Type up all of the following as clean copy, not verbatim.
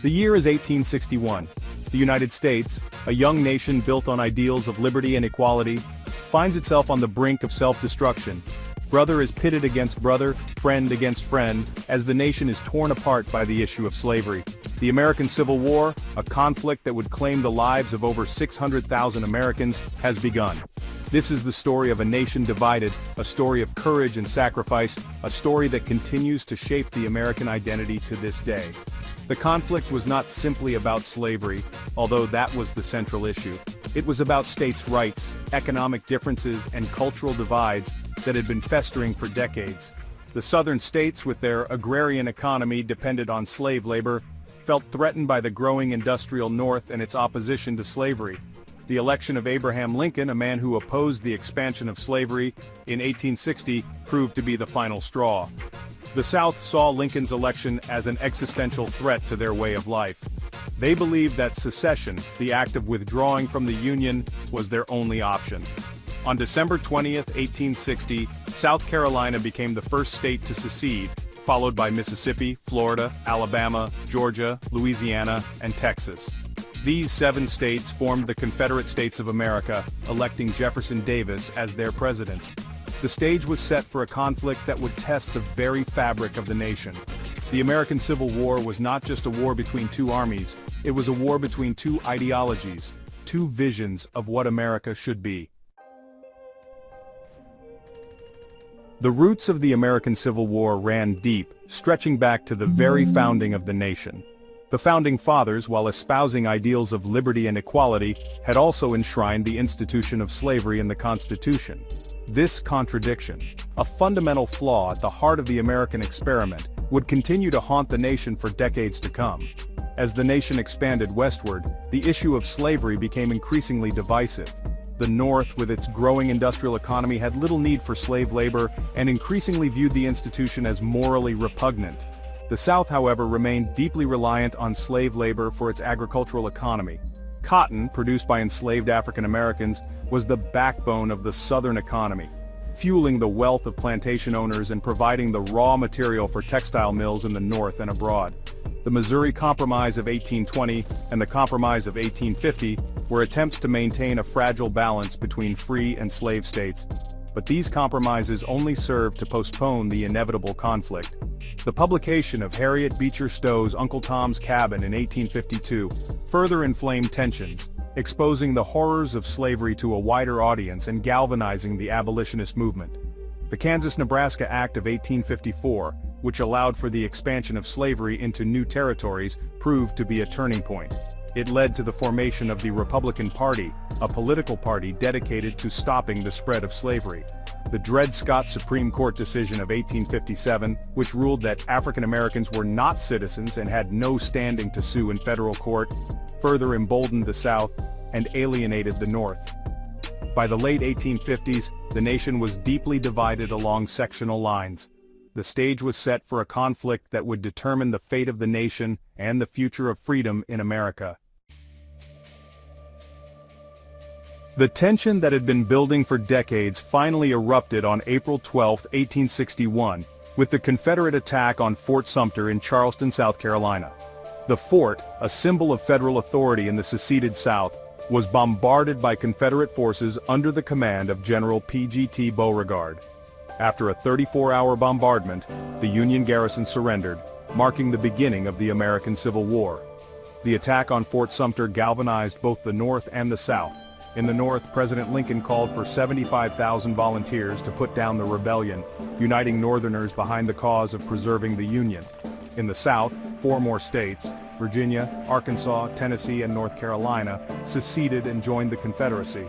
The year is 1861. The United States, a young nation built on ideals of liberty and equality, finds itself on the brink of self-destruction. Brother is pitted against brother, friend against friend, as the nation is torn apart by the issue of slavery. The American Civil War, a conflict that would claim the lives of over 600,000 Americans, has begun. This is the story of a nation divided, a story of courage and sacrifice, a story that continues to shape the American identity to this day. The conflict was not simply about slavery, although that was the central issue. It was about states' rights, economic differences, and cultural divides that had been festering for decades. The southern states, with their agrarian economy dependent on slave labor, felt threatened by the growing industrial North and its opposition to slavery. The election of Abraham Lincoln, a man who opposed the expansion of slavery in 1860, proved to be the final straw. The South saw Lincoln's election as an existential threat to their way of life. They believed that secession, the act of withdrawing from the Union, was their only option. On December 20, 1860, South Carolina became the first state to secede, followed by Mississippi, Florida, Alabama, Georgia, Louisiana, and Texas. These 7 states formed the Confederate States of America, electing Jefferson Davis as their president. The stage was set for a conflict that would test the very fabric of the nation. The American Civil War was not just a war between two armies, it was a war between two ideologies, two visions of what America should be. The roots of the American Civil War ran deep, stretching back to the very founding of the nation. The Founding Fathers, while espousing ideals of liberty and equality, had also enshrined the institution of slavery in the Constitution. This contradiction, a fundamental flaw at the heart of the American experiment, would continue to haunt the nation for decades to come. As the nation expanded westward, the issue of slavery became increasingly divisive. The North, with its growing industrial economy, had little need for slave labor and increasingly viewed the institution as morally repugnant. The South, however, remained deeply reliant on slave labor for its agricultural economy. Cotton, produced by enslaved African Americans, was the backbone of the Southern economy, fueling the wealth of plantation owners and providing the raw material for textile mills in the North and abroad. The Missouri Compromise of 1820 and the Compromise of 1850 were attempts to maintain a fragile balance between free and slave states, but these compromises only served to postpone the inevitable conflict. The publication of Harriet Beecher Stowe's Uncle Tom's Cabin in 1852 further inflamed tensions, exposing the horrors of slavery to a wider audience and galvanizing the abolitionist movement. The Kansas-Nebraska Act of 1854, which allowed for the expansion of slavery into new territories, proved to be a turning point. It led to the formation of the Republican Party, a political party dedicated to stopping the spread of slavery. The Dred Scott Supreme Court decision of 1857, which ruled that African Americans were not citizens and had no standing to sue in federal court, further emboldened the South and alienated the North. By the late 1850s, the nation was deeply divided along sectional lines. The stage was set for a conflict that would determine the fate of the nation and the future of freedom in America. The tension that had been building for decades finally erupted on April 12, 1861, with the Confederate attack on Fort Sumter in Charleston, South Carolina. The fort, a symbol of federal authority in the seceded South, was bombarded by Confederate forces under the command of General P.G.T. Beauregard. After a 34-hour bombardment, the Union garrison surrendered, marking the beginning of the American Civil War. The attack on Fort Sumter galvanized both the North and the South. In the North, President Lincoln called for 75,000 volunteers to put down the rebellion, uniting Northerners behind the cause of preserving the Union. In the South, 4 more states, Virginia, Arkansas, Tennessee, and North Carolina, seceded and joined the Confederacy.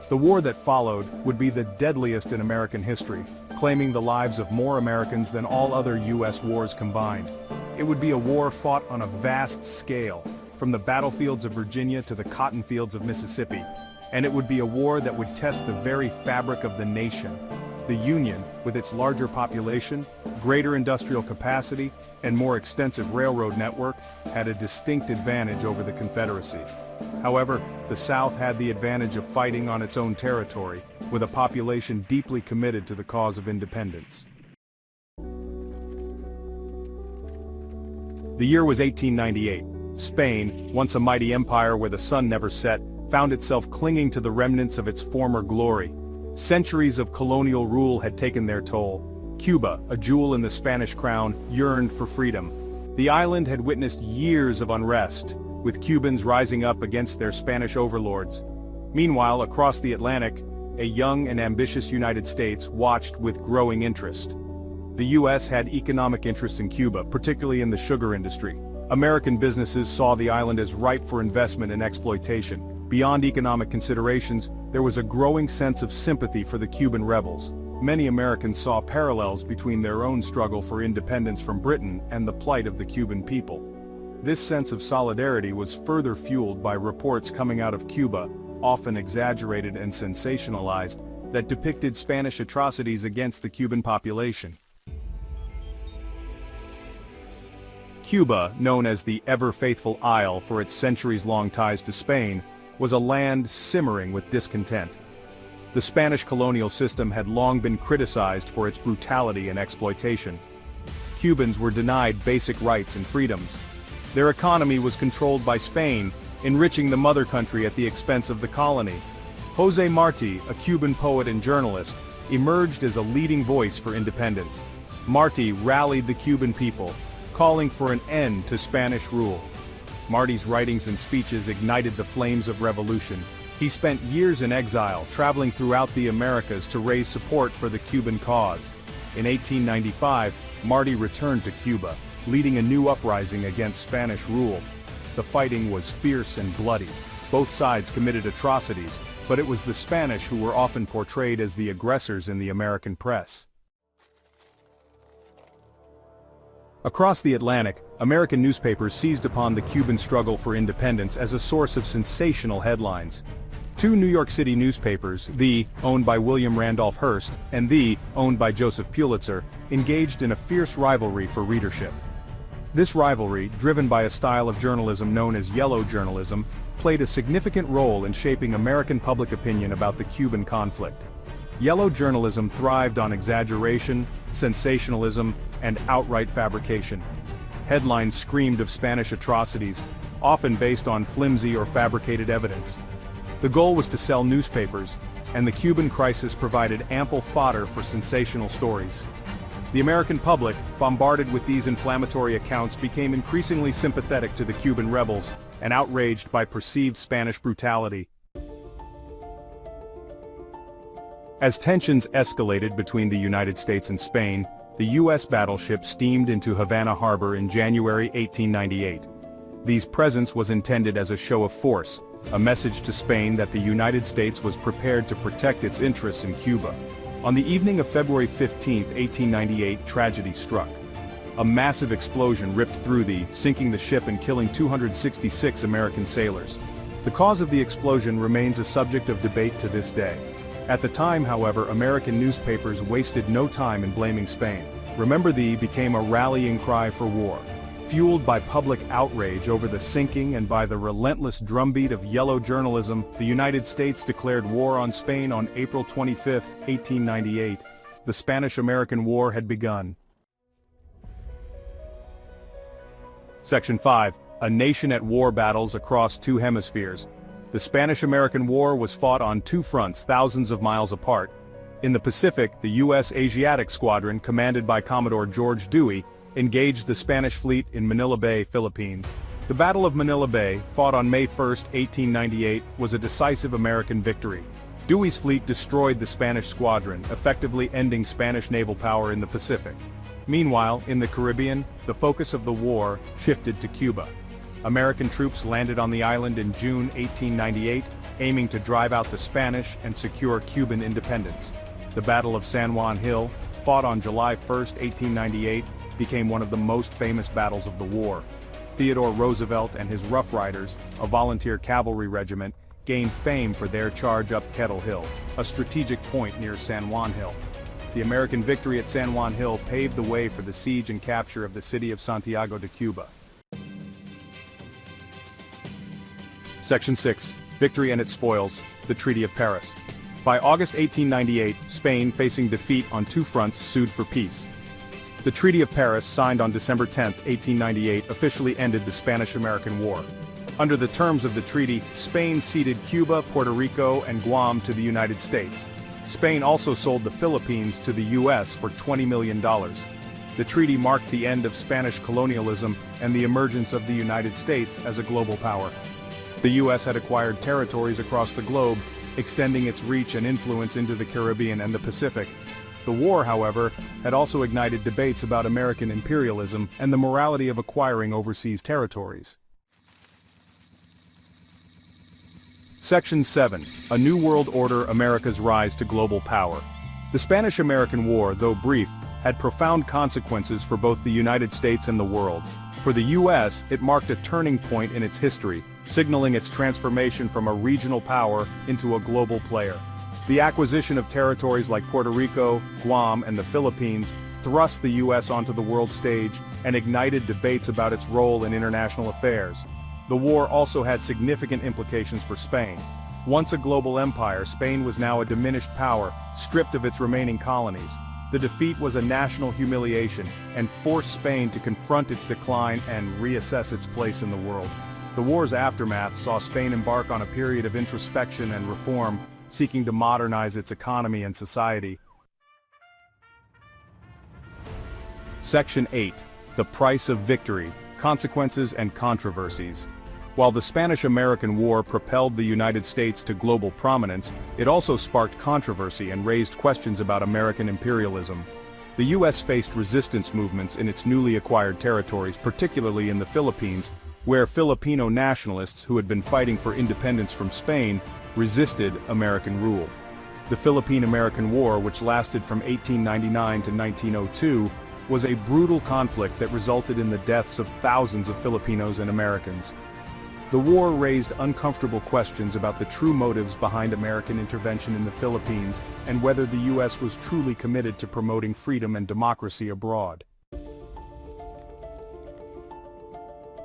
The war that followed would be the deadliest in American history, claiming the lives of more Americans than all other U.S. wars combined. It would be a war fought on a vast scale, from the battlefields of Virginia to the cotton fields of Mississippi. And it would be a war that would test the very fabric of the nation. The Union, with its larger population, greater industrial capacity, and more extensive railroad network, had a distinct advantage over the Confederacy. However, the South had the advantage of fighting on its own territory, with a population deeply committed to the cause of independence. The year was 1898. Spain, once a mighty empire where the sun never set, found itself clinging to the remnants of its former glory. Centuries of colonial rule had taken their toll. Cuba, a jewel in the Spanish crown, yearned for freedom. The island had witnessed years of unrest, with Cubans rising up against their Spanish overlords. Meanwhile, across the Atlantic, a young and ambitious United States watched with growing interest. The U.S. had economic interests in Cuba, particularly in the sugar industry. American businesses saw the island as ripe for investment and exploitation. Beyond economic considerations, there was a growing sense of sympathy for the Cuban rebels. Many Americans saw parallels between their own struggle for independence from Britain and the plight of the Cuban people. This sense of solidarity was further fueled by reports coming out of Cuba, often exaggerated and sensationalized, that depicted Spanish atrocities against the Cuban population. Cuba, known as the ever-faithful Isle for its centuries-long ties to Spain, was a land simmering with discontent. The Spanish colonial system had long been criticized for its brutality and exploitation. Cubans were denied basic rights and freedoms. Their economy was controlled by Spain, enriching the mother country at the expense of the colony. José Martí, a Cuban poet and journalist, emerged as a leading voice for independence. Martí rallied the Cuban people, calling for an end to Spanish rule. Martí's writings and speeches ignited the flames of revolution. He spent years in exile, traveling throughout the Americas to raise support for the Cuban cause. In 1895, Martí returned to Cuba, leading a new uprising against Spanish rule. The fighting was fierce and bloody. Both sides committed atrocities, but it was the Spanish who were often portrayed as the aggressors in the American press. Across the Atlantic, American newspapers seized upon the Cuban struggle for independence as a source of sensational headlines. Two New York City newspapers, The, owned by William Randolph Hearst, and The, owned by Joseph Pulitzer, engaged in a fierce rivalry for readership. This rivalry, driven by a style of journalism known as yellow journalism, played a significant role in shaping American public opinion about the Cuban conflict. Yellow journalism thrived on exaggeration, sensationalism, and outright fabrication. Headlines screamed of Spanish atrocities, often based on flimsy or fabricated evidence. The goal was to sell newspapers, and the Cuban crisis provided ample fodder for sensational stories. The American public, bombarded with these inflammatory accounts, became increasingly sympathetic to the Cuban rebels and outraged by perceived Spanish brutality. As tensions escalated between the United States and Spain, the U.S. battleship steamed into Havana Harbor in January 1898. These presence was intended as a show of force, a message to Spain that the United States was prepared to protect its interests in Cuba. On the evening of February 15, 1898, tragedy struck. A massive explosion ripped through sinking the ship and killing 266 American sailors. The cause of the explosion remains a subject of debate to this day. At the time, however, American newspapers wasted no time in blaming Spain. Remember Thee became a rallying cry for war. Fueled by public outrage over the sinking and by the relentless drumbeat of yellow journalism, the United States declared war on Spain on April 25, 1898. The Spanish-American War had begun. Section 5. A nation at war: battles across two hemispheres. The Spanish-American War was fought on two fronts thousands of miles apart. In the Pacific, the U.S. Asiatic Squadron, commanded by Commodore George Dewey, engaged the Spanish fleet in Manila Bay, Philippines. The Battle of Manila Bay, fought on May 1, 1898, was a decisive American victory. Dewey's fleet destroyed the Spanish squadron, effectively ending Spanish naval power in the Pacific. Meanwhile, in the Caribbean, the focus of the war shifted to Cuba. American troops landed on the island in June 1898, aiming to drive out the Spanish and secure Cuban independence. The Battle of San Juan Hill, fought on July 1, 1898, became one of the most famous battles of the war. Theodore Roosevelt and his Rough Riders, a volunteer cavalry regiment, gained fame for their charge up Kettle Hill, a strategic point near San Juan Hill. The American victory at San Juan Hill paved the way for the siege and capture of the city of Santiago de Cuba. Section 6. Victory and its spoils: the Treaty of Paris. By August 1898, Spain, facing defeat on two fronts, sued for peace. The Treaty of Paris, signed on December 10, 1898, officially ended the Spanish-American War. Under the terms of the treaty, Spain ceded Cuba, Puerto Rico, and Guam to the United States. Spain also sold the Philippines to the U.S. for $20 million. The treaty marked the end of Spanish colonialism and the emergence of the United States as a global power. The U.S. had acquired territories across the globe, extending its reach and influence into the Caribbean and the Pacific. The war, however, had also ignited debates about American imperialism and the morality of acquiring overseas territories. Section 7. A New World Order: America's Rise to Global Power. The Spanish-American War, though brief, had profound consequences for both the United States and the world. For the U.S., it marked a turning point in its history, signaling its transformation from a regional power into a global player. The acquisition of territories like Puerto Rico, Guam, and the Philippines thrust the U.S. onto the world stage and ignited debates about its role in international affairs. The war also had significant implications for Spain. Once a global empire, Spain was now a diminished power, stripped of its remaining colonies. The defeat was a national humiliation and forced Spain to confront its decline and reassess its place in the world. The war's aftermath saw Spain embark on a period of introspection and reform, seeking to modernize its economy and society. Section 8. The Price of Victory: Consequences and Controversies. While the Spanish-American War propelled the United States to global prominence, it also sparked controversy and raised questions about American imperialism. The U.S. faced resistance movements in its newly acquired territories, particularly in the Philippines, where Filipino nationalists who had been fighting for independence from Spain resisted American rule. The Philippine-American War, which lasted from 1899 to 1902, was a brutal conflict that resulted in the deaths of thousands of Filipinos and Americans. The war raised uncomfortable questions about the true motives behind American intervention in the Philippines and whether the U.S. was truly committed to promoting freedom and democracy abroad.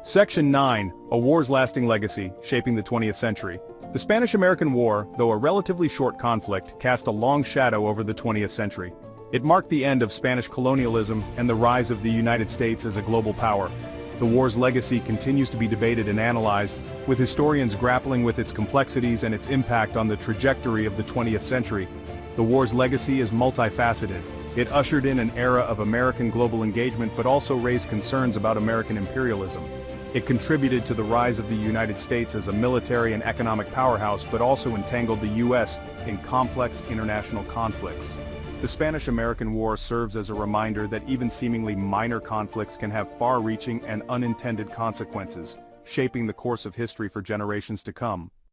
Section 9. A War's Lasting Legacy: Shaping the 20th Century. The Spanish-American War, though a relatively short conflict, cast a long shadow over the 20th century. It marked the end of Spanish colonialism and the rise of the United States as a global power. The war's legacy continues to be debated and analyzed, with historians grappling with its complexities and its impact on the trajectory of the 20th century. The war's legacy is multifaceted. It ushered in an era of American global engagement but also raised concerns about American imperialism. It contributed to the rise of the United States as a military and economic powerhouse but also entangled the U.S. in complex international conflicts. The Spanish-American War serves as a reminder that even seemingly minor conflicts can have far-reaching and unintended consequences, shaping the course of history for generations to come.